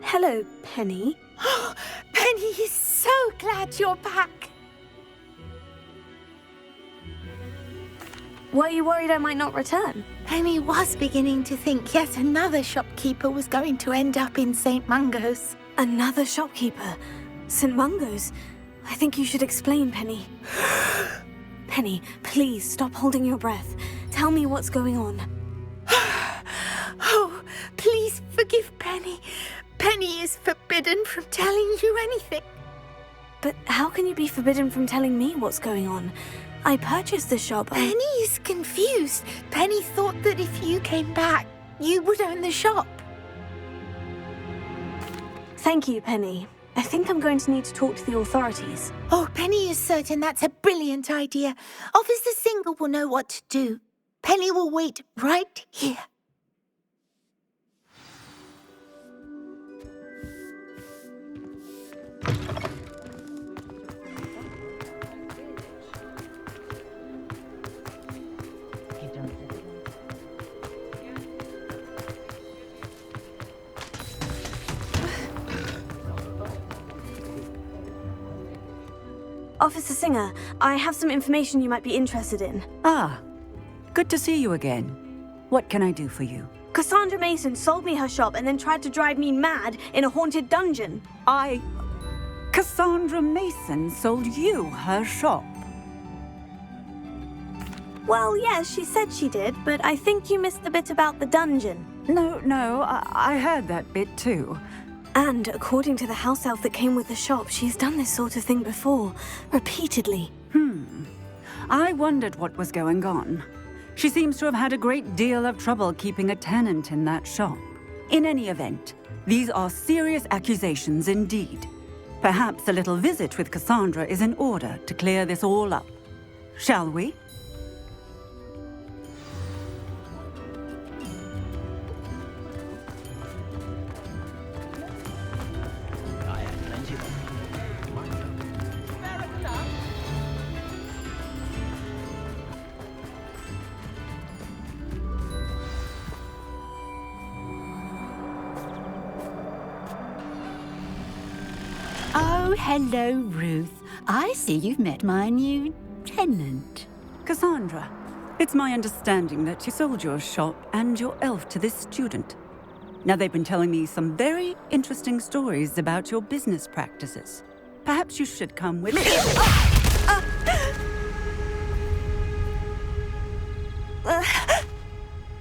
Hello, Penny. Penny is so glad you're back. Were you worried I might not return? Penny was beginning to think yet another shopkeeper was going to end up in St. Mungo's. Another shopkeeper? St. Mungo's? I think you should explain, Penny. Penny, please stop holding your breath. Tell me what's going on. Oh, please forgive Penny. Penny is forbidden from telling you anything. But how can you be forbidden from telling me what's going on? I purchased the shop. Penny is confused. Penny thought that if you came back, you would own the shop. Thank you, Penny. I think I'm going to need to talk to the authorities. Oh, Penny is certain that's a brilliant idea. Officer Single will know what to do. Penny will wait right here. Officer Singer, I have some information you might be interested in. Ah, good to see you again. What can I do for you? Cassandra Mason sold me her shop and then tried to drive me mad in a haunted dungeon. Cassandra Mason sold you her shop? Well, yes, she said she did, but I think you missed the bit about the dungeon. No, I heard that bit too. And according to the house elf that came with the shop, she's done this sort of thing before, repeatedly. I wondered what was going on. She seems to have had a great deal of trouble keeping a tenant in that shop. In any event, these are serious accusations indeed. Perhaps a little visit with Cassandra is in order to clear this all up. Shall we? Oh, hello, Ruth. I see you've met my new tenant. Cassandra, it's my understanding that you sold your shop and your elf to this student. Now, they've been telling me some very interesting stories about your business practices. Perhaps you should come with me.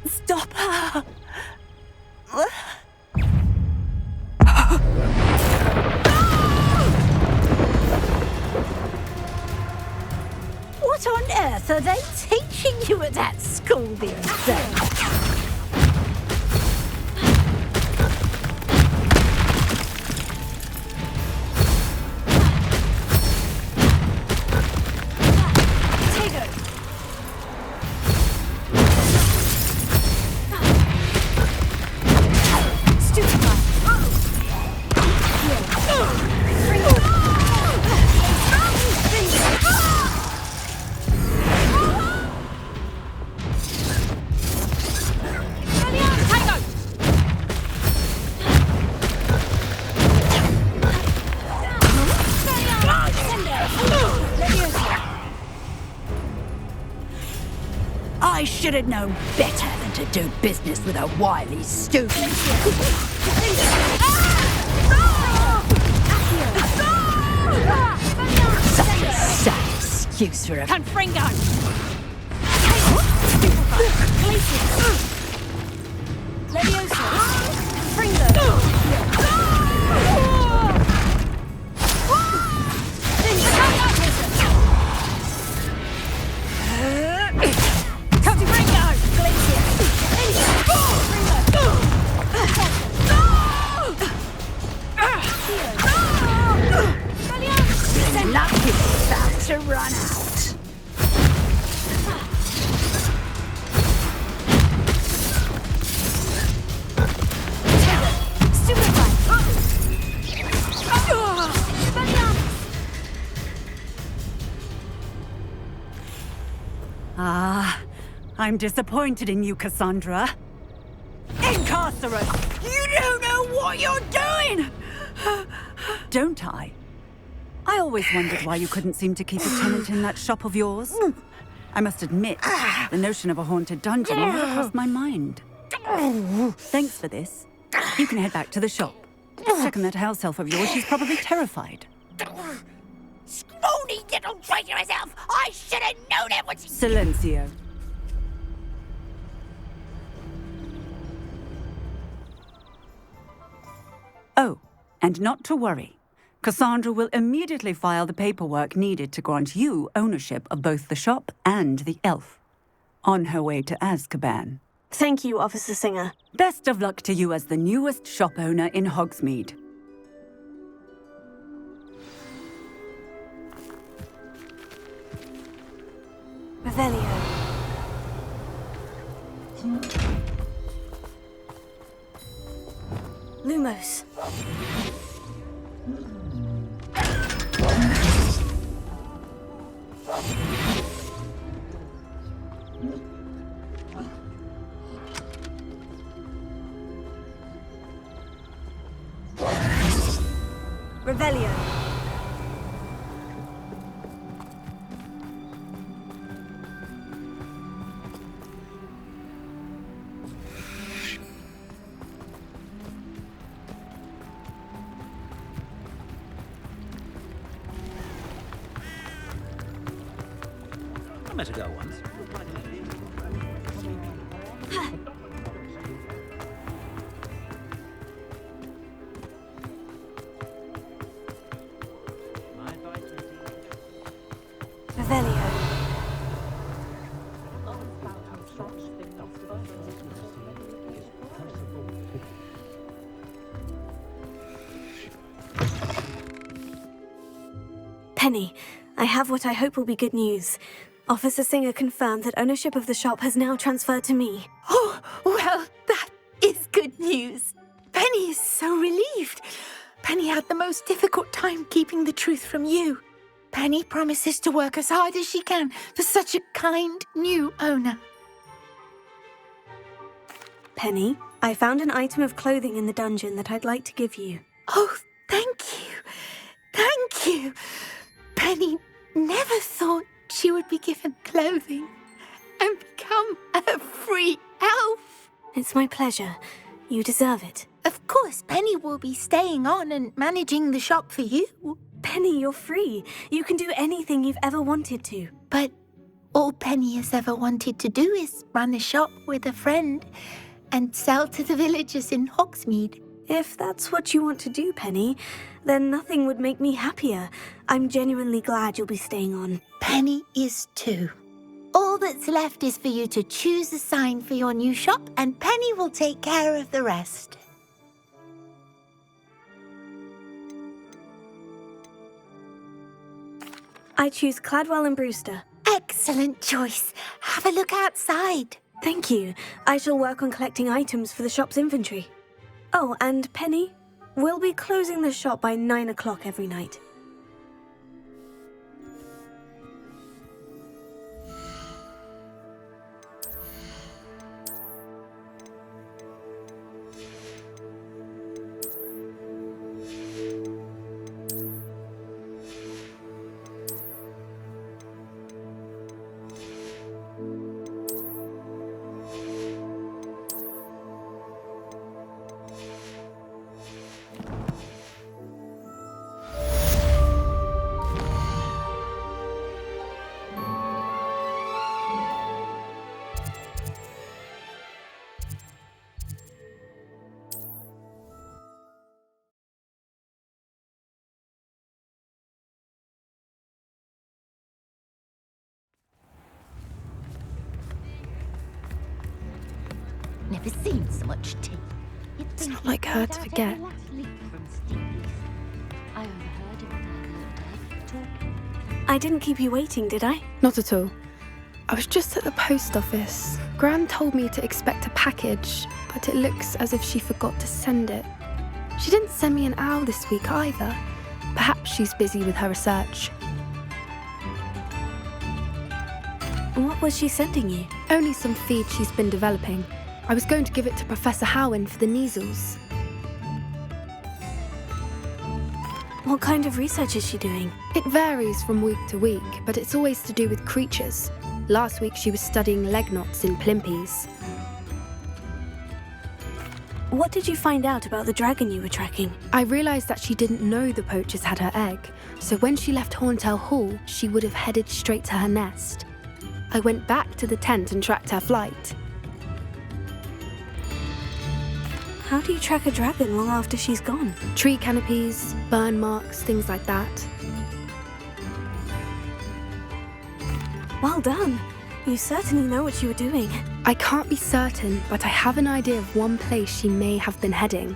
Stop her! What on earth are they teaching you at that school these days? I should have known better than to do business with a wily student. Such a sad excuse for a Confringo! Leviosa! Confringo! luck is about to run out. I'm disappointed in you, Cassandra. Incarcerate! You don't know what you're doing! Don't I? I always wondered why you couldn't seem to keep a tenant in that shop of yours. I must admit, the notion of a haunted dungeon never crossed my mind. Thanks for this. You can head back to the shop. Check on that house elf of yours, she's probably terrified. Scrawny little traitor herself! I should have known it was... Silencio. Oh, and not to worry. Cassandra will immediately file the paperwork needed to grant you ownership of both the shop and the elf. On her way to Azkaban. Thank you, Officer Singer. Best of luck to you as the newest shop owner in Hogsmeade. Revelio. Lumos. Revelio. I met a girl once. Revelio. Penny, I have what I hope will be good news. Officer Singer confirmed that ownership of the shop has now transferred to me. Oh, well, that is good news. Penny is so relieved. Penny had the most difficult time keeping the truth from you. Penny promises to work as hard as she can for such a kind new owner. Penny, I found an item of clothing in the dungeon that I'd like to give you. Oh, thank you. Thank you. Penny never thought she would be given clothing and become a free elf. It's my pleasure. You deserve it. Of course, Penny will be staying on and managing the shop for you. Penny, you're free. You can do anything you've ever wanted to. But all Penny has ever wanted to do is run a shop with a friend and sell to the villagers in Hogsmeade. If that's what you want to do, Penny, then nothing would make me happier. I'm genuinely glad you'll be staying on. Penny is too. All that's left is for you to choose a sign for your new shop, and Penny will take care of the rest. I choose Cladwell and Brewster. Excellent choice. Have a look outside. Thank you. I shall work on collecting items for the shop's inventory. Oh, and Penny, we'll be closing the shop by 9 o'clock every night. Never seen so much tea. It's not like her to forget. I didn't keep you waiting, did I? Not at all. I was just at the post office. Gran told me to expect a package, but it looks as if she forgot to send it. She didn't send me an owl this week either. Perhaps she's busy with her research. What was she sending you? Only some feed she's been developing. I was going to give it to Professor Howin for the measles. What kind of research is she doing? It varies from week to week, but it's always to do with creatures. Last week she was studying leg knots in plimpies. What did you find out about the dragon you were tracking? I realised that she didn't know the poachers had her egg, so when she left Horntail Hall, she would have headed straight to her nest. I went back to the tent and tracked her flight. How do you track a dragon long after she's gone? Tree canopies, burn marks, things like that. Well done. You certainly know what you were doing. I can't be certain, but I have an idea of one place she may have been heading.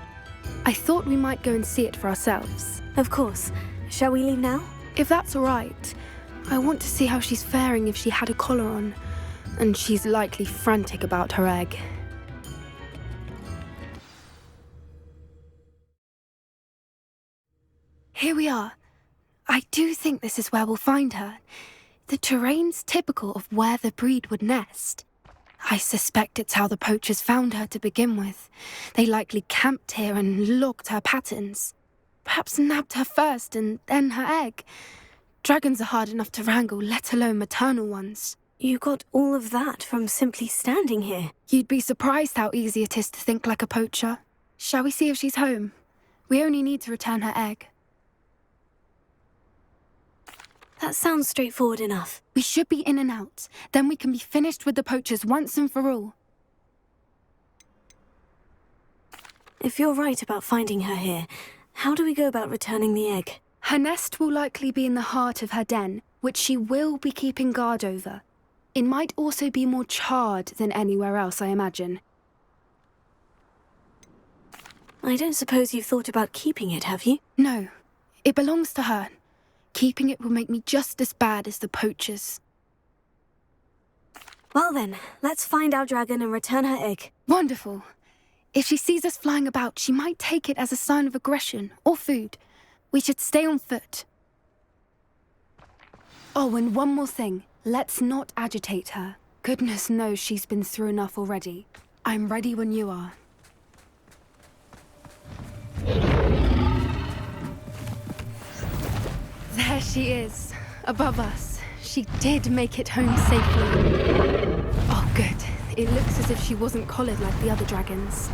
I thought we might go and see it for ourselves. Of course. Shall we leave now? If that's all right, I want to see how she's faring if she had a collar on, and she's likely frantic about her egg. Here we are. I do think this is where we'll find her. The terrain's typical of where the breed would nest. I suspect it's how the poachers found her to begin with. They likely camped here and logged her patterns. Perhaps nabbed her first and then her egg. Dragons are hard enough to wrangle, let alone maternal ones. You got all of that from simply standing here. You'd be surprised how easy it is to think like a poacher. Shall we see if she's home? We only need to return her egg. That sounds straightforward enough. We should be in and out. Then we can be finished with the poachers once and for all. If you're right about finding her here, how do we go about returning the egg? Her nest will likely be in the heart of her den, which she will be keeping guard over. It might also be more charred than anywhere else, I imagine. I don't suppose you've thought about keeping it, have you? No, it belongs to her. Keeping it will make me just as bad as the poachers. Well then, let's find our dragon and return her egg. Wonderful. If she sees us flying about, she might take it as a sign of aggression or food. We should stay on foot. Oh, and one more thing. Let's not agitate her. Goodness knows she's been through enough already. I'm ready when you are. There she is, above us. She did make it home safely. Oh, good. It looks as if she wasn't collared like the other dragons.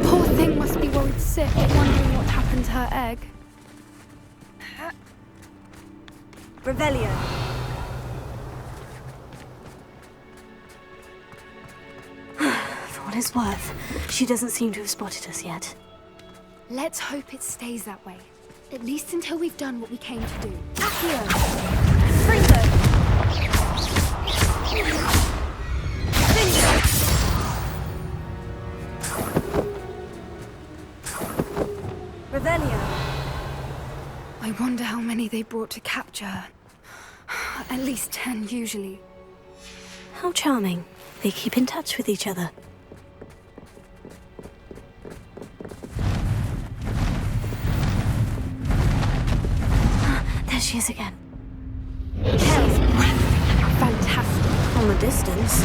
Poor thing must be worried sick, wondering what happened to her egg. Revelio. For what it's worth, she doesn't seem to have spotted us yet. Let's hope it stays that way. At least until we've done what we came to do. Accio! Fringo! Revelio. I wonder how many they brought to capture her. At least 10 usually. How charming. They keep in touch with each other. There she is again. She's breathtaking. Fantastic. From a distance.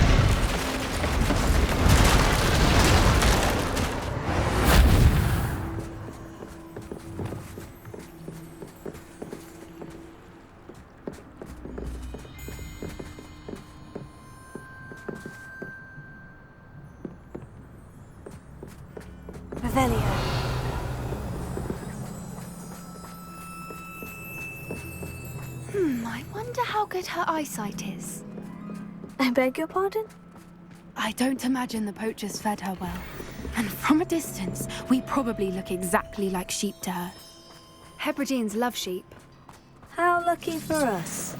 Revelio. I wonder how good her eyesight is. I beg your pardon? I don't imagine the poachers fed her well. And from a distance, we probably look exactly like sheep to her. Hebrideans love sheep. How lucky for us.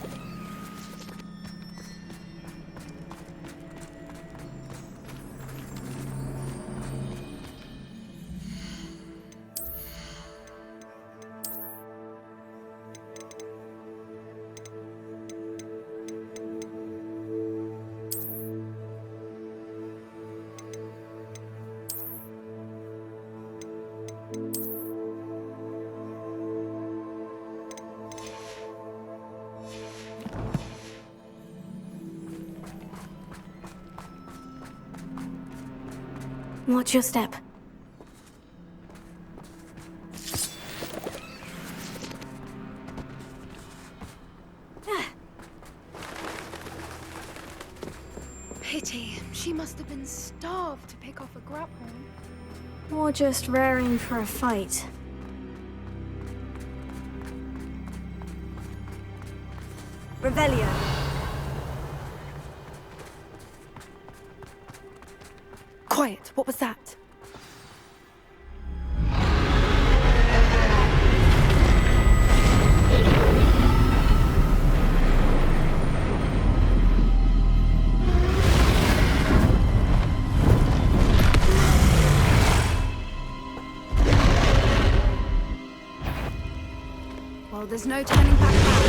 Watch your step. Pity. She must have been starved to pick off a grapple. Or just raring for a fight. Revelio. Quiet. What was that? Well, there's no turning back now.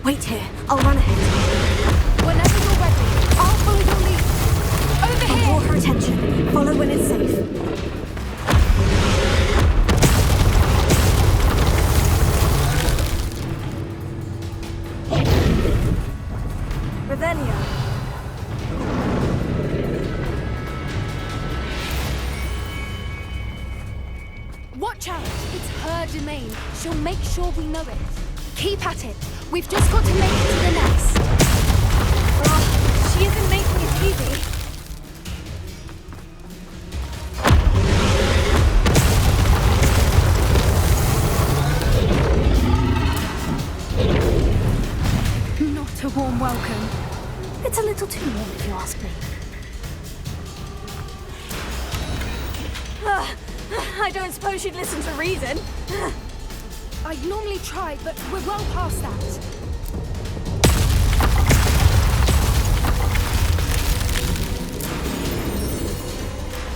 Wait here. I'll run ahead. Whenever you're ready, I'll follow your lead. Over I'll here! draw her attention. Follow when it's safe. Revelio. Watch out! It's her domain. She'll make sure we know it. Keep at it. We've just got to make it to the nest. Oh, she isn't making it easy. Not a warm welcome. It's a little too warm if you ask me. I don't suppose she'd listen to reason. I'd normally try, but we're well past that.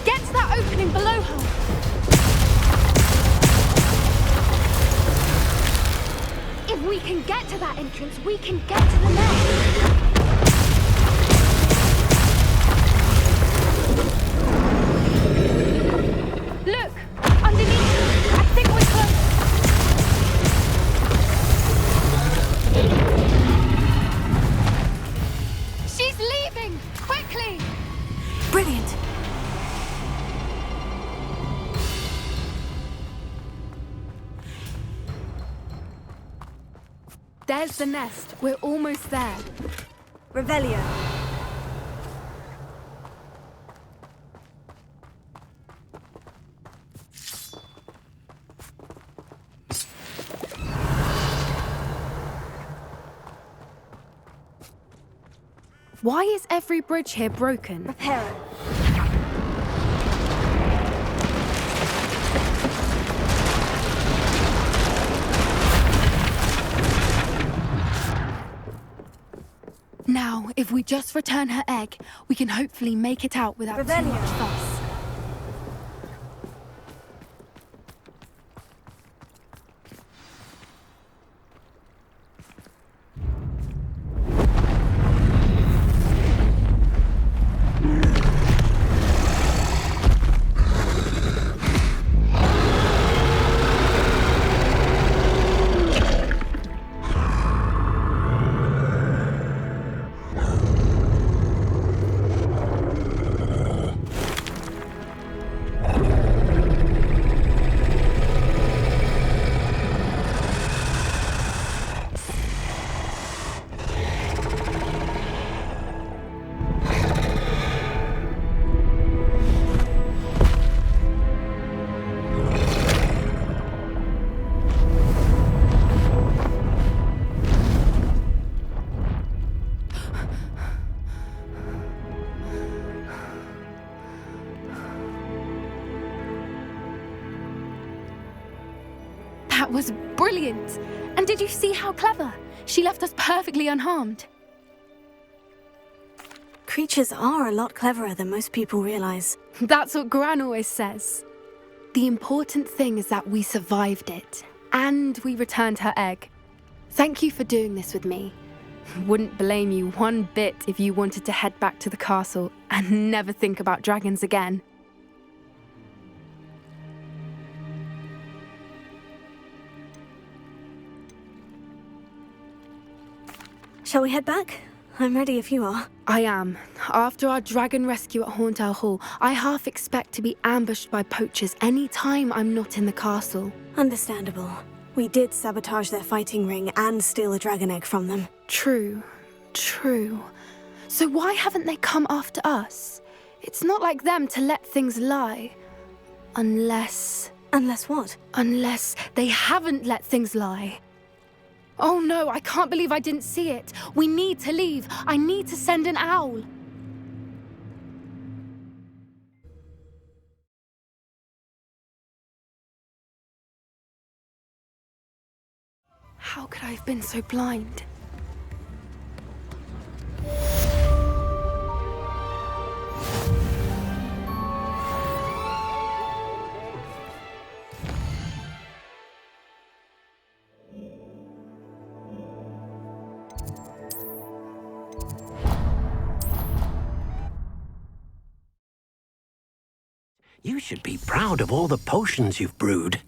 Get to that opening below her. If we can get to that entrance, we can get to the nest. Look! Underneath her! I think we're close! She's leaving! Quickly! Brilliant. There's the nest. We're almost there. Revelio. Why is every bridge here broken? Repair it. Now, if we just return her egg, we can hopefully make it out without too Revelio. much fuss. That was brilliant! And did you see how clever? She left us perfectly unharmed. Creatures are a lot cleverer than most people realize. That's what Gran always says. The important thing is that we survived it, and we returned her egg. Thank you for doing this with me. Wouldn't blame you one bit if you wanted to head back to the castle and never think about dragons again. Shall we head back? I'm ready if you are. I am. After our dragon rescue at Hauntel Hall, I half expect to be ambushed by poachers any time I'm not in the castle. Understandable. We did sabotage their fighting ring and steal a dragon egg from them. True. So why haven't they come after us? It's not like them to let things lie. Unless What? Unless they haven't let things lie. Oh no, I can't believe I didn't see it. We need to leave. I need to send an owl. How could I have been so blind? You should be proud of all the potions you've brewed.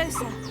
Leviosa.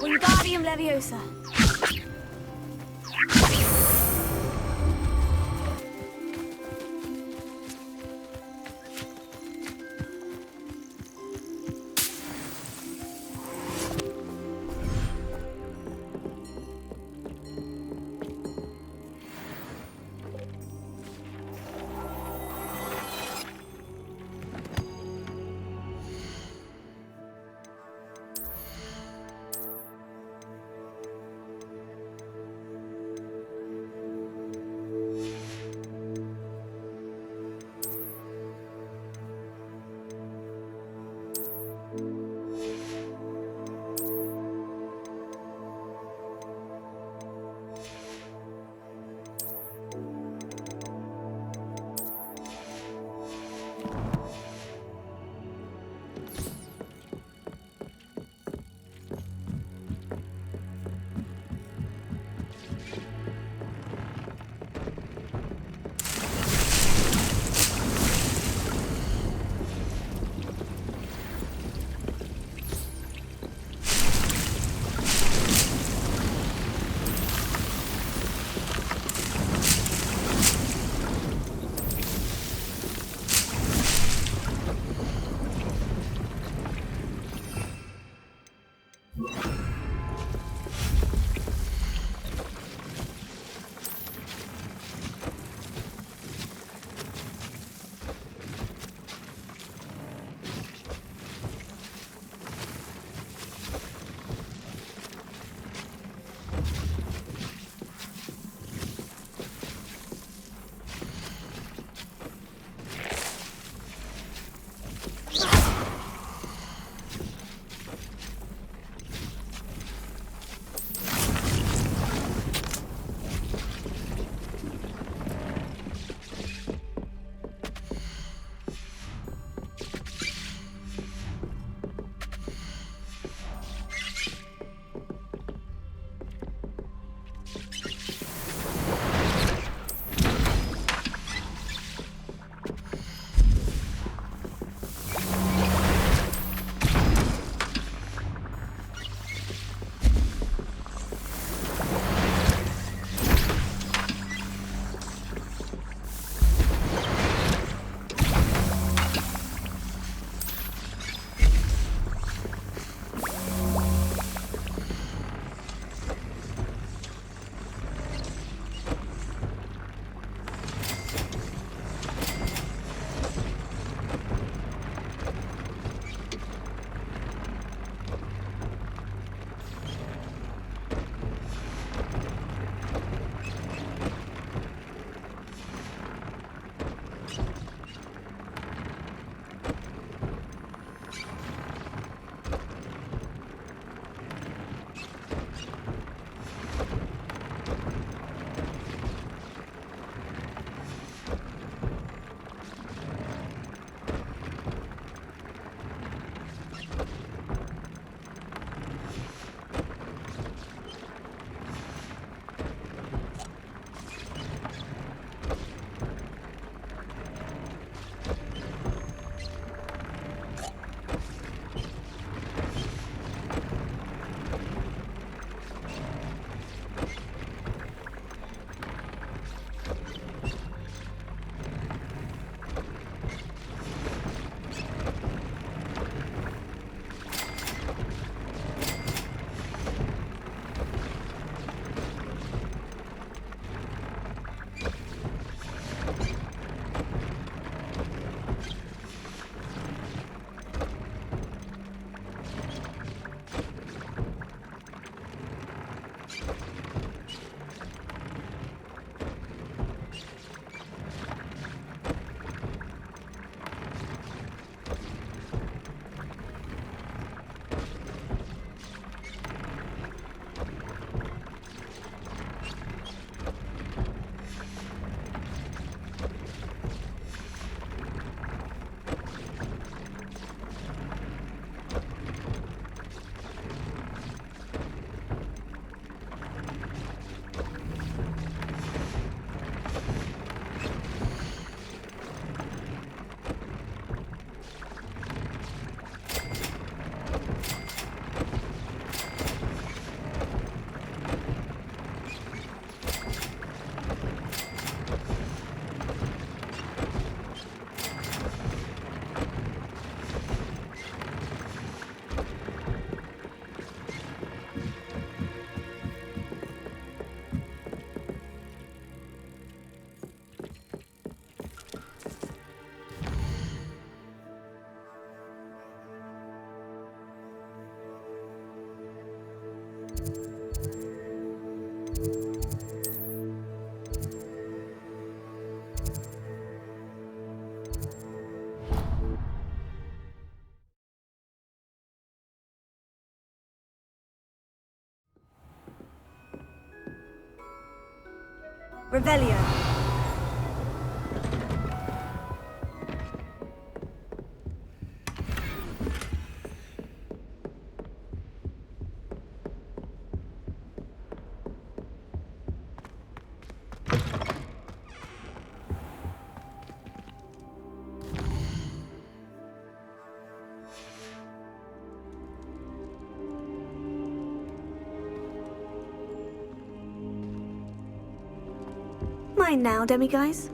Wingardium Leviosa. Revelio. Mine now, demiguise.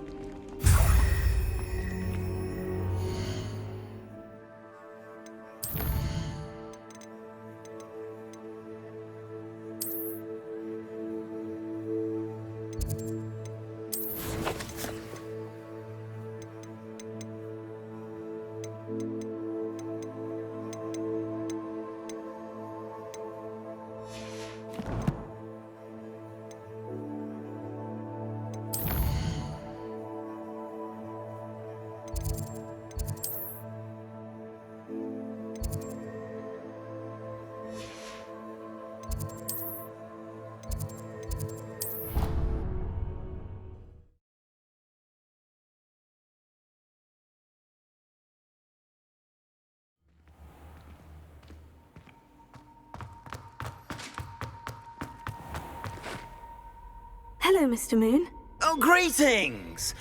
Hello, Mr. Moon. Oh, greetings!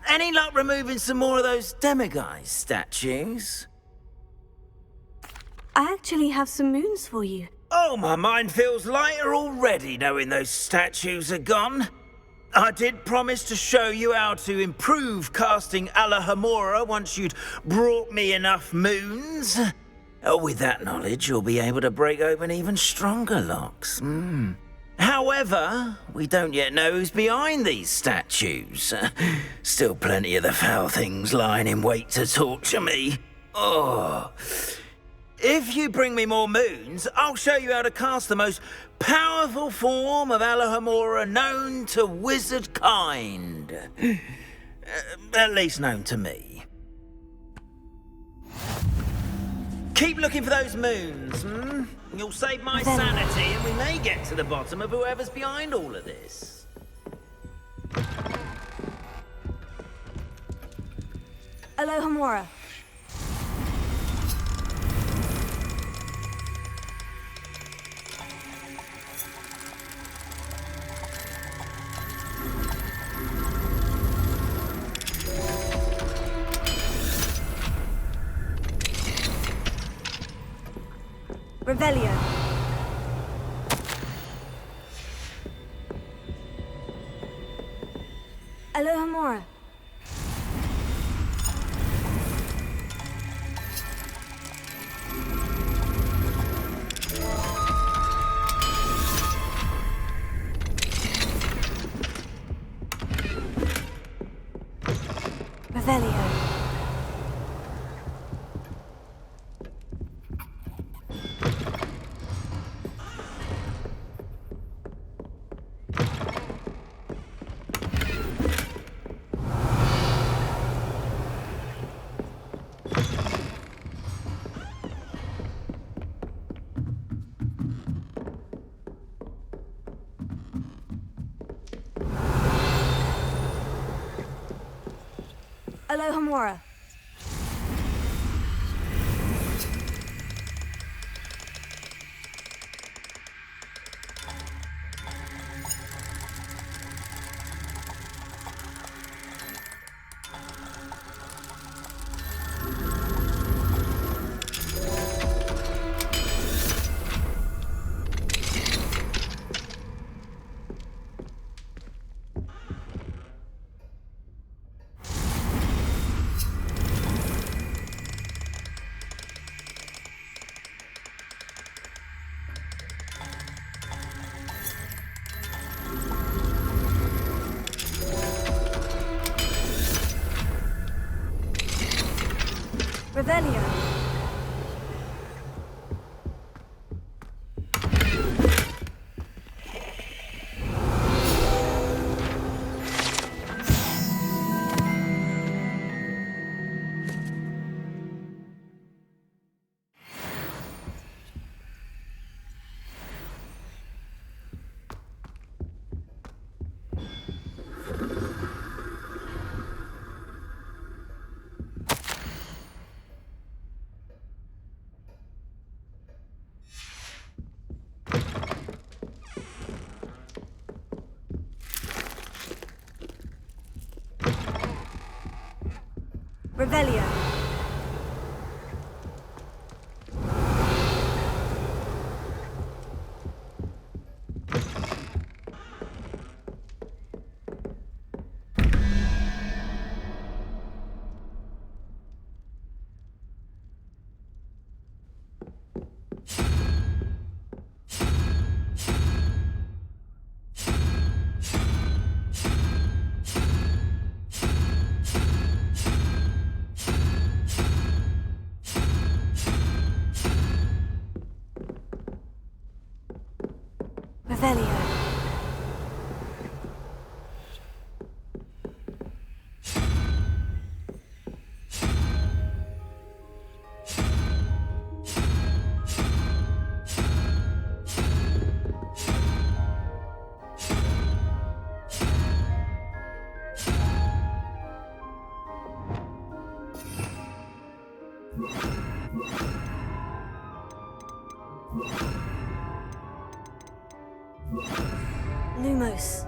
Any luck removing some more of those demiguise statues? I actually have some moons for you. Oh, my mind feels lighter already knowing those statues are gone. I did promise to show you how to improve casting Alohomora once you'd brought me enough moons. With that knowledge, you'll be able to break open even stronger locks. However, we don't yet know who's behind these statues. Still plenty of the foul things lying in wait to torture me. Oh. If you bring me more moons, I'll show you how to cast the most powerful form of Alohomora known to wizard kind. At least known to me. Keep looking for those moons, You'll save my sanity, and we may get to the bottom of whoever's behind all of this. Alohomora. Revelio. Alohomora. Revelio. Alohomora. Revelio. Revelio. Revelio. Lumos.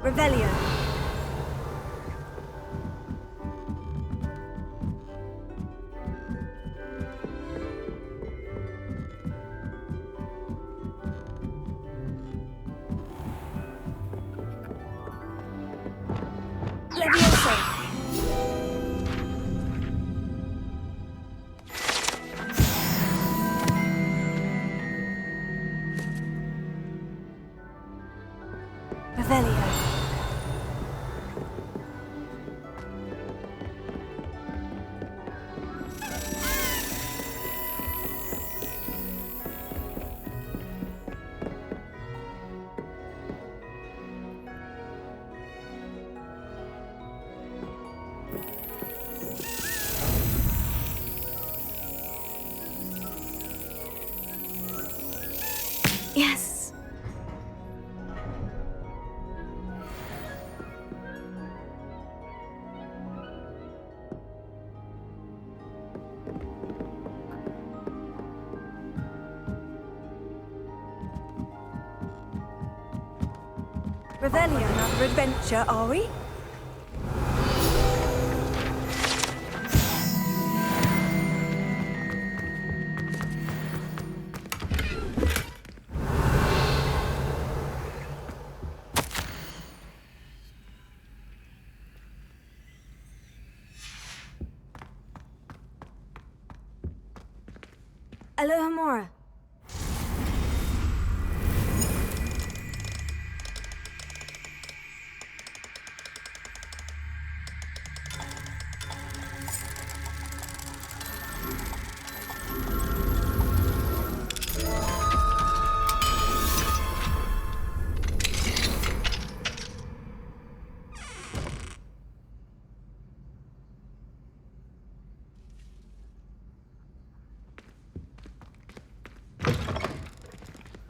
Revelio. Levioso. Revelio. Yes. Revelio. Another adventure, are we? Alohomora.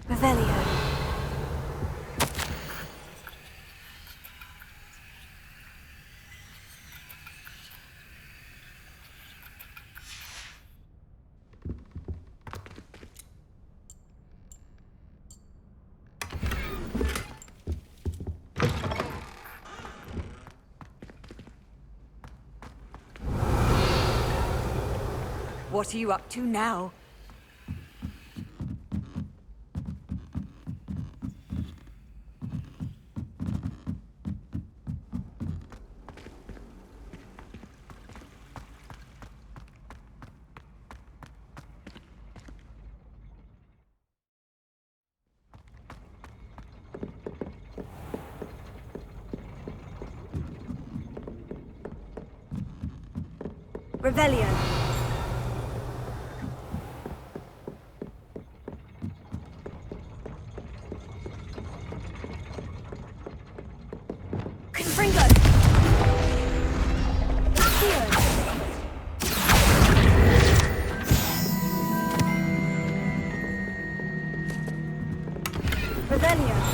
Revelio. What are you up to now? Revelio. Confringo. Accio. Revelio.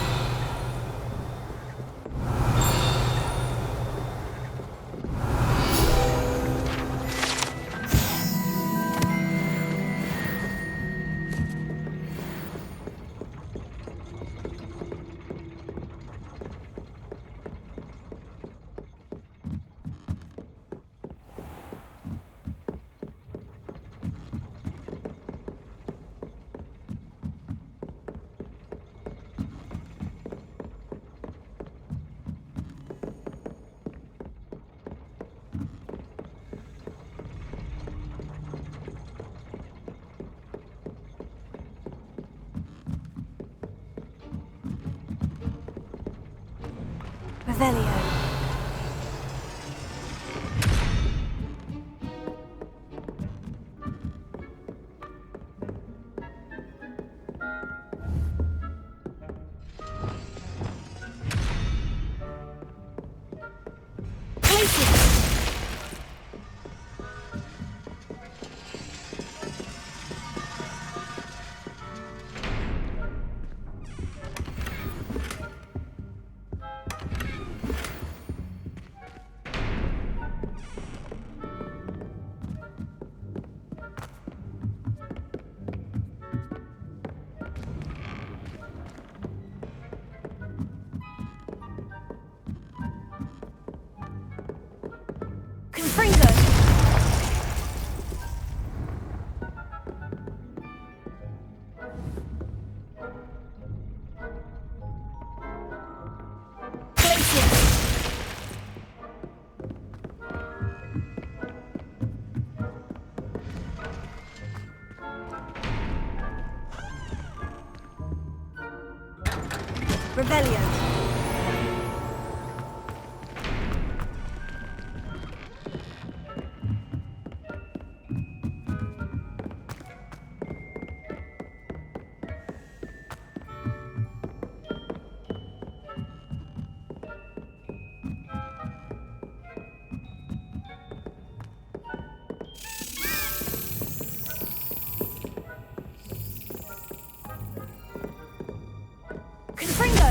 Revelio. Confringo. Revelio. Confringo.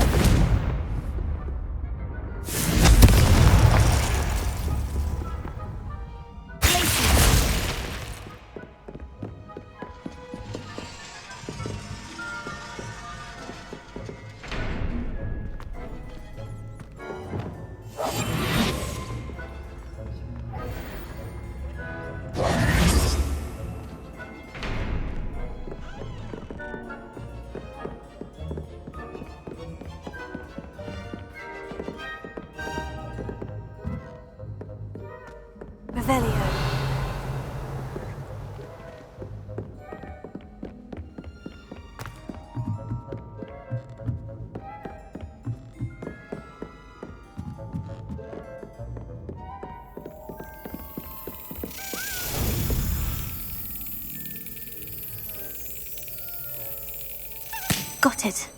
Revelio. Got it.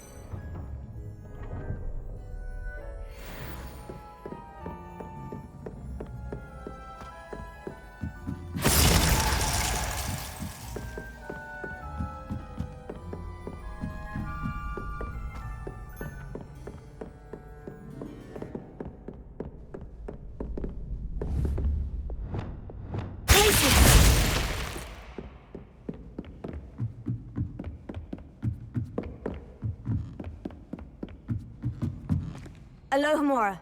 Alohomora.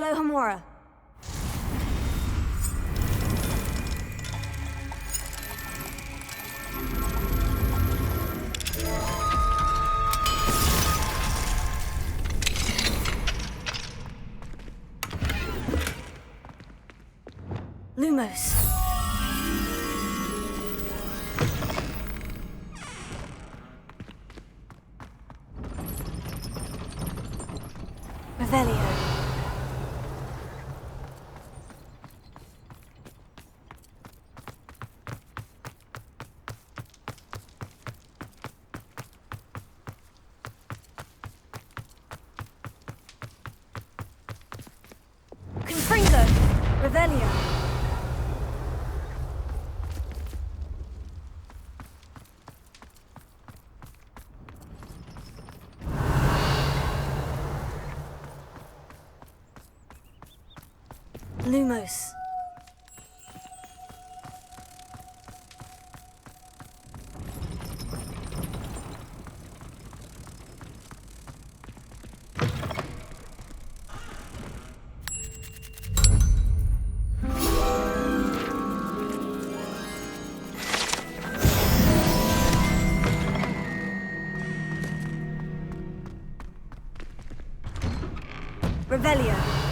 Alohomora. Lumos. Revelio. Confringo. Revelio. Lumos. Revelio.